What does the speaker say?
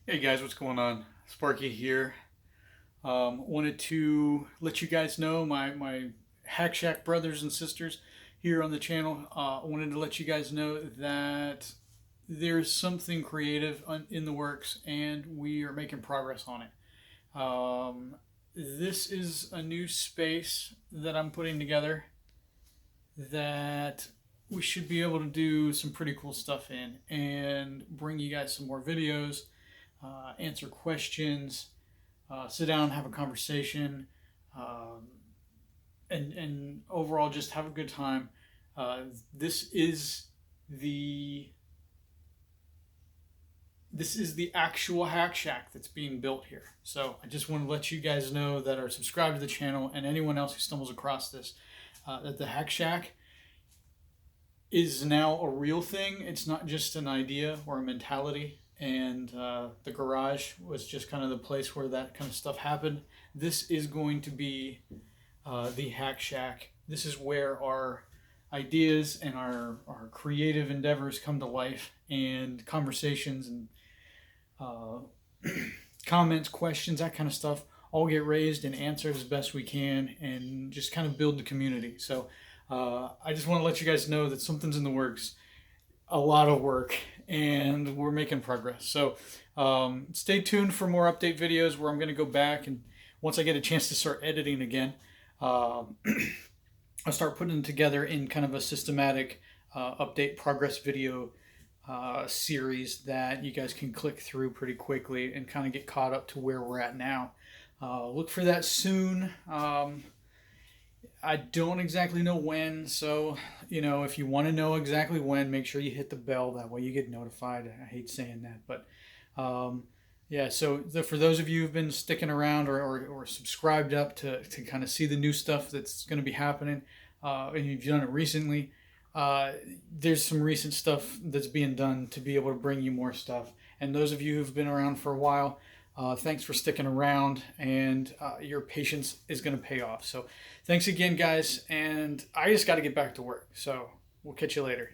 Hey guys, what's going on? Sparky here. Wanted to let you guys know, my HakShak brothers and sisters here on the channel. Wanted to let you guys know that there's something creative in the works, and we are making progress on it. This is a new space that I'm putting together that we should be able to do some pretty cool stuff in and bring you guys some more videos, answer questions, sit down, have a conversation, um, and overall just have a good time. Uh, this is the this is the actual hack shack that's being built here. So I just want to let you guys know that are subscribed to the channel and anyone else who stumbles across this, that the hack shack is now a real thing. It's not just an idea or a mentality. And the garage was just kind of the place where that kind of stuff happened. This is going to be the Hack Shack. This is where our ideas and our creative endeavors come to life, and conversations and uh, comments, questions, that kind of stuff all get raised and answered as best we can, and just kind of build the community. So I just want to let you guys know that something's in the works, a lot of work, and we're making progress. So stay tuned for more update videos where I'm going to go back, and once I get a chance to start editing again, um, I'll start putting them together in kind of a systematic update progress video series that you guys can click through pretty quickly and kind of get caught up to where we're at now. Look for that soon. I don't exactly know when, so if you want to know exactly when, make sure you hit the bell. That way you get notified. I hate saying that, but yeah. So for those of you who've been sticking around or subscribed up to kind of see the new stuff that's going to be happening, and you've done it recently, there's some recent stuff that's being done to be able to bring you more stuff. And those of you who've been around for a while, thanks for sticking around, and your patience is going to pay off. So, thanks again, guys. And I just got to get back to work. So, we'll catch you later.